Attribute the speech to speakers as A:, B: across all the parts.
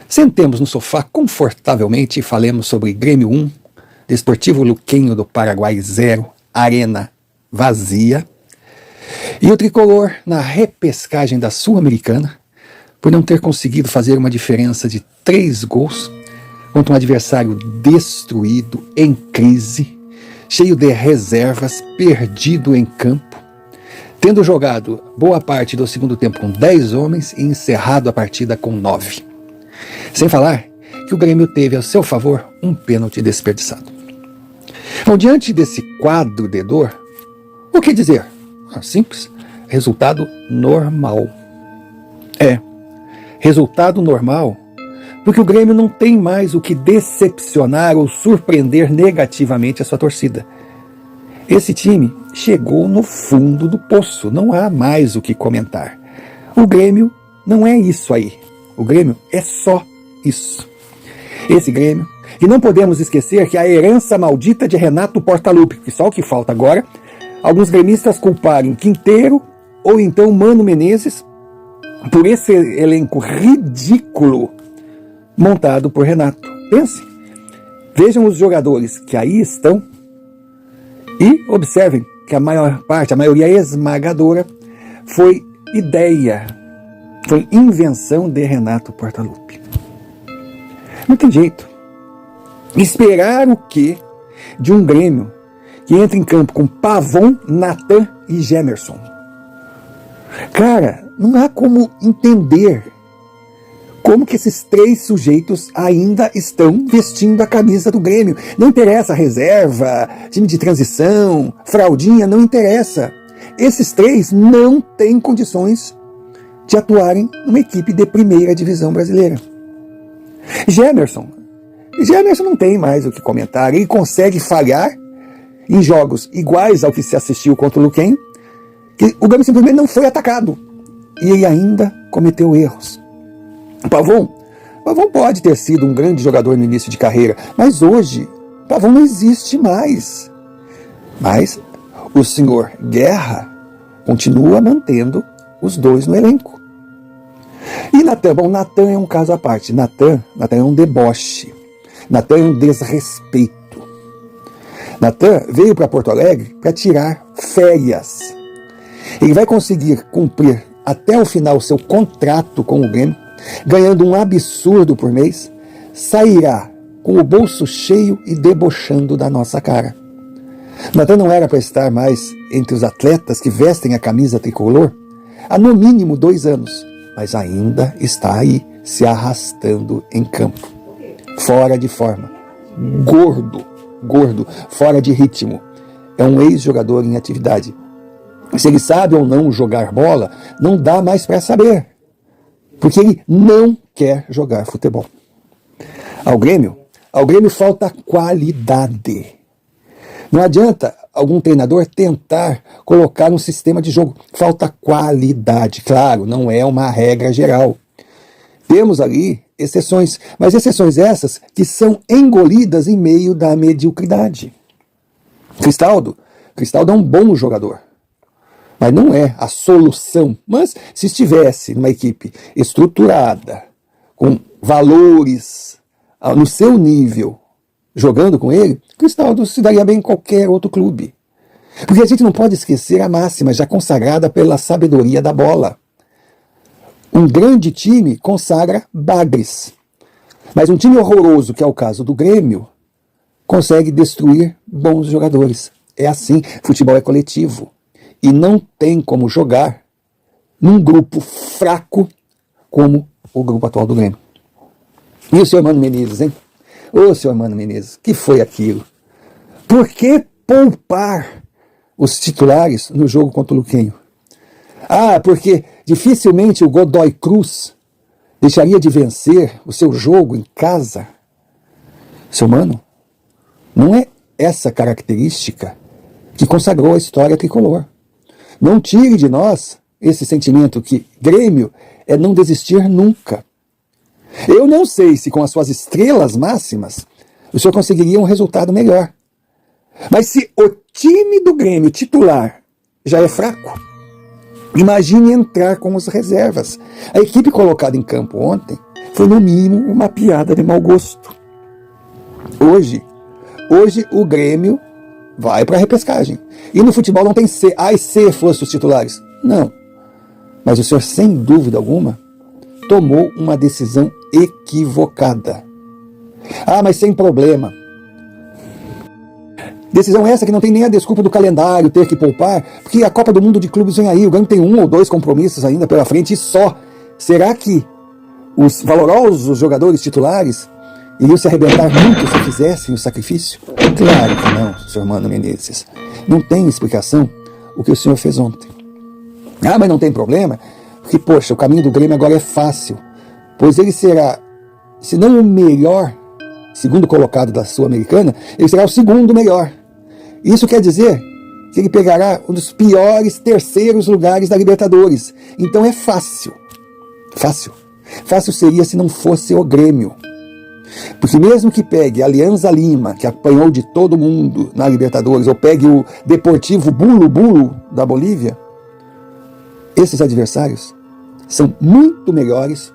A: Sentemos no sofá confortavelmente e falemos sobre Grêmio 1, Desportivo Luquenho do Paraguai 0, arena vazia, e o tricolor na repescagem da Sul-Americana, por não ter conseguido fazer uma diferença de 3 gols contra um adversário destruído, em crise, cheio de reservas, perdido em campo, tendo jogado boa parte do segundo tempo com 10 homens e encerrado a partida com 9. Sem falar que o Grêmio teve a seu favor um pênalti desperdiçado. Bom, diante desse quadro de dor, o que dizer? Simples, resultado normal. Resultado normal, porque o Grêmio não tem mais o que decepcionar ou surpreender negativamente a sua torcida. Esse time chegou no fundo do poço, não há mais o que comentar. O Grêmio não é isso aí, o Grêmio é só isso. Esse Grêmio, e não podemos esquecer que a herança maldita de Renato Portaluppi, que só o que falta agora, alguns gremistas culparem Quinteiro ou então Mano Menezes por esse elenco ridículo montado por Renato. Pense, vejam os jogadores que aí estão e observem que a maior parte, a maioria esmagadora, foi ideia, foi invenção de Renato Portaluppi. Não tem jeito. Esperar o quê de um Grêmio que entra em campo com Pavon, Natan e Gemerson? Cara, não há como entender como que esses 3 sujeitos ainda estão vestindo a camisa do Grêmio. Não interessa reserva, time de transição, fraldinha, não interessa. Esses 3 não têm condições de atuarem numa equipe de primeira divisão brasileira. Gemerson não tem mais o que comentar. Ele consegue falhar em jogos iguais ao que se assistiu contra o Luquenho, que o Grêmio simplesmente não foi atacado. E ele ainda cometeu erros. Pavon pode ter sido um grande jogador no início de carreira, mas hoje Pavon não existe mais. Mas o senhor Guerra continua mantendo os 2 no elenco. E Natan? Bom, Natan é um caso à parte. Natan é um deboche. Natan é um desrespeito. Natan veio para Porto Alegre para tirar férias. Ele vai conseguir cumprir até o final o seu contrato com o Grêmio, ganhando um absurdo por mês, sairá com o bolso cheio e debochando da nossa cara. Natan não era para estar mais entre os atletas que vestem a camisa tricolor há no mínimo 2 anos, mas ainda está aí, se arrastando em campo. Fora de forma. Gordo, fora de ritmo. É um ex-jogador em atividade. Se ele sabe ou não jogar bola, não dá mais para saber. Porque ele não quer jogar futebol. Ao Grêmio falta qualidade. Não adianta algum treinador tentar colocar um sistema de jogo. Falta qualidade. Claro, não é uma regra geral. Temos ali exceções, mas exceções essas que são engolidas em meio da mediocridade. Cristaldo é um bom jogador, mas não é a solução. Mas se estivesse numa equipe estruturada, com valores no seu nível, jogando com ele, Cristaldo se daria bem em qualquer outro clube. Porque a gente não pode esquecer a máxima já consagrada pela sabedoria da bola. Um grande time consagra bagres. Mas um time horroroso, que é o caso do Grêmio, consegue destruir bons jogadores. É assim, futebol é coletivo. E não tem como jogar num grupo fraco como o grupo atual do Grêmio. E o senhor Mano Menezes, hein? Ô, senhor Mano Menezes, que foi aquilo? Por que poupar os titulares no jogo contra o Luquenho? Porque dificilmente o Godoy Cruz deixaria de vencer o seu jogo em casa. Seu Mano, não é essa característica que consagrou a história tricolor. Não tire de nós esse sentimento que Grêmio é não desistir nunca. Eu não sei se com as suas estrelas máximas o senhor conseguiria um resultado melhor. Mas se o time do Grêmio titular já é fraco, imagine entrar com as reservas. A equipe colocada em campo ontem foi no mínimo uma piada de mau gosto. Hoje o Grêmio vai para a repescagem. E no futebol não tem se, se fosse os titulares. Não. Mas o senhor, sem dúvida alguma, tomou uma decisão equivocada. Mas sem problema. Decisão essa que não tem nem a desculpa do calendário ter que poupar, porque a Copa do Mundo de Clubes vem aí, o Grêmio tem 1 ou 2 compromissos ainda pela frente e só. Será que os valorosos jogadores titulares iriam se arrebentar muito se fizessem o sacrifício? Claro que não, senhor Mano Menezes. Não tem explicação o que o senhor fez ontem. Mas não tem problema, porque, poxa, o caminho do Grêmio agora é fácil, pois ele será, se não o melhor, segundo colocado da Sul-Americana, ele será o segundo melhor. Isso quer dizer que ele pegará um dos piores terceiros lugares da Libertadores. Então é fácil. Fácil. Fácil seria se não fosse o Grêmio. Porque mesmo que pegue a Alianza Lima, que apanhou de todo mundo na Libertadores, ou pegue o Deportivo Bulu da Bolívia, esses adversários são muito melhores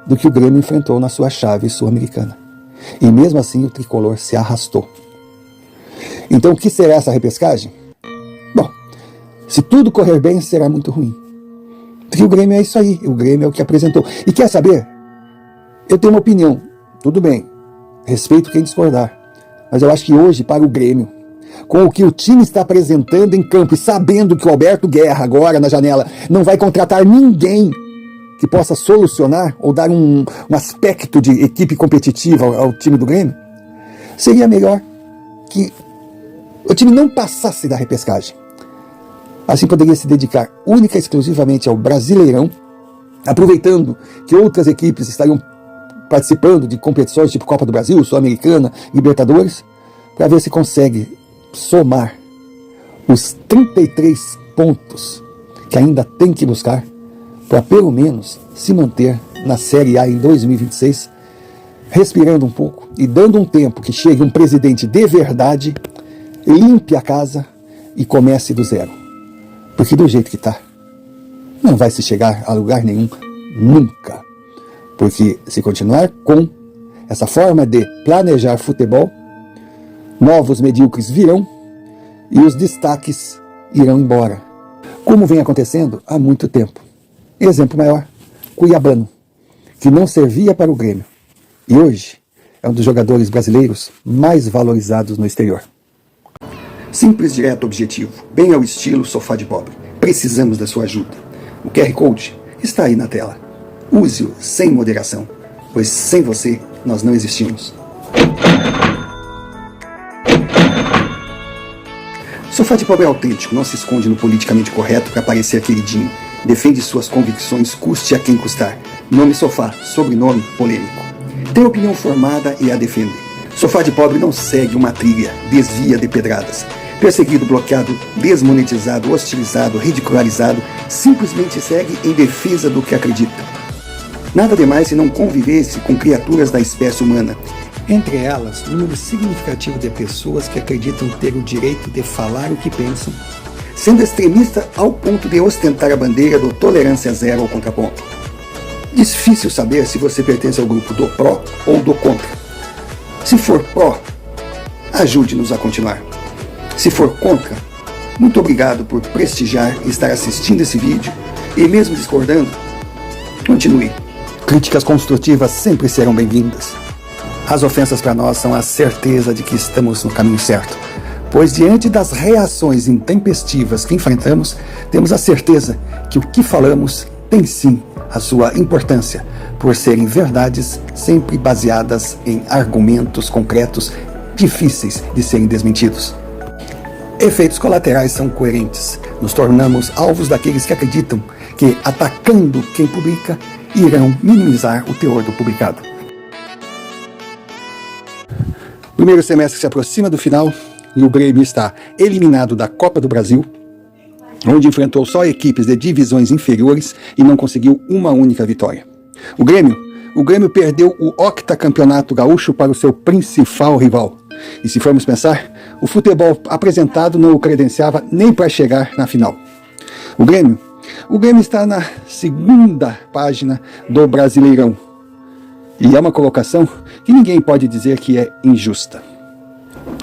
A: do que o Grêmio enfrentou na sua chave sul-americana. E mesmo assim o tricolor se arrastou. Então o que será essa repescagem? Bom, se tudo correr bem, será muito ruim. Porque o Grêmio é isso aí, o Grêmio é o que apresentou. E quer saber? Eu tenho uma opinião, tudo bem, respeito quem discordar, mas eu acho que hoje, para o Grêmio, com o que o time está apresentando em campo e sabendo que o Alberto Guerra, agora na janela, não vai contratar ninguém que possa solucionar ou dar um aspecto de equipe competitiva ao time do Grêmio, seria melhor que o time não passasse da repescagem. Assim poderia se dedicar única e exclusivamente ao Brasileirão, aproveitando que outras equipes estariam participando de competições tipo Copa do Brasil, Sul-Americana, Libertadores, para ver se consegue somar os 33 pontos que ainda tem que buscar para pelo menos se manter na Série A em 2026, respirando um pouco e dando um tempo que chegue um presidente de verdade, limpe a casa e comece do zero. Porque do jeito que está, não vai se chegar a lugar nenhum nunca. Porque se continuar com essa forma de planejar futebol, novos medíocres virão e os destaques irão embora. Como vem acontecendo há muito tempo. Exemplo maior, Cuiabano, que não servia para o Grêmio e hoje é um dos jogadores brasileiros mais valorizados no exterior. Simples, direto, objetivo, bem ao estilo Sofá de Pobre. Precisamos da sua ajuda. O QR Code está aí na tela. Use-o sem moderação, pois sem você nós não existimos. Sofá de Pobre é autêntico, não se esconde no politicamente correto para parecer queridinho. Defende suas convicções, custe a quem custar. Nome Sofá, sobrenome polêmico. Tem opinião formada e a defende. Sofá de Pobre não segue uma trilha, desvia de pedradas. Perseguido, bloqueado, desmonetizado, hostilizado, ridicularizado, simplesmente segue em defesa do que acredita. Nada demais se não convivesse com criaturas da espécie humana. Entre elas, um número significativo de pessoas que acreditam ter o direito de falar o que pensam, sendo extremista ao ponto de ostentar a bandeira do tolerância zero ao contraponto. Difícil saber se você pertence ao grupo do pró ou do contra. Se for pró, ajude-nos a continuar. Se for contra, muito obrigado por prestigiar e estar assistindo esse vídeo e mesmo discordando, continue. Críticas construtivas sempre serão bem-vindas. As ofensas para nós são a certeza de que estamos no caminho certo, pois diante das reações intempestivas que enfrentamos, temos a certeza que o que falamos tem sim a sua importância, por serem verdades sempre baseadas em argumentos concretos difíceis de serem desmentidos. Efeitos colaterais são coerentes. Nos tornamos alvos daqueles que acreditam que, atacando quem publica, irão minimizar o teor do publicado. O primeiro semestre se aproxima do final e o Grêmio está eliminado da Copa do Brasil, onde enfrentou só equipes de divisões inferiores e não conseguiu uma única vitória. O Grêmio perdeu o octacampeonato gaúcho para o seu principal rival. E se formos pensar, o futebol apresentado não o credenciava nem para chegar na final. O Grêmio está na segunda página do Brasileirão. E é uma colocação que ninguém pode dizer que é injusta.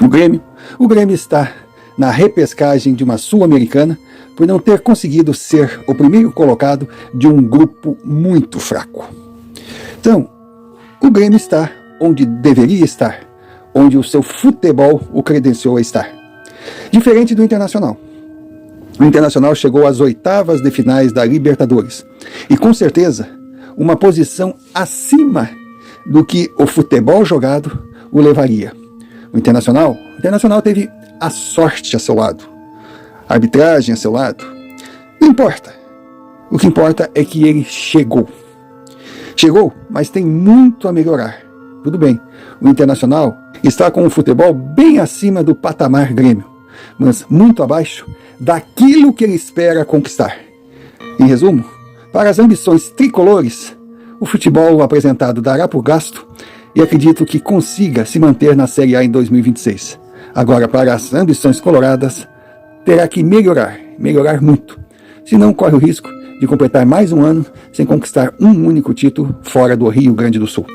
A: O Grêmio está na repescagem de uma Sul-Americana por não ter conseguido ser o primeiro colocado de um grupo muito fraco. Então, o Grêmio está onde deveria estar, onde o seu futebol o credenciou a estar. Diferente do Internacional. O Internacional chegou às oitavas de finais da Libertadores e, com certeza, uma posição acima do que o futebol jogado o levaria. O Internacional teve a sorte a seu lado, a arbitragem a seu lado. Não importa. O que importa é que ele chegou. Chegou, mas tem muito a melhorar. Tudo bem, o Internacional está com o futebol bem acima do patamar Grêmio, mas muito abaixo daquilo que ele espera conquistar. Em resumo, para as ambições tricolores, o futebol apresentado dará por gasto e acredito que consiga se manter na Série A em 2026. Agora, para as ambições coloradas, terá que melhorar muito, senão corre o risco de completar mais um ano sem conquistar um único título fora do Rio Grande do Sul.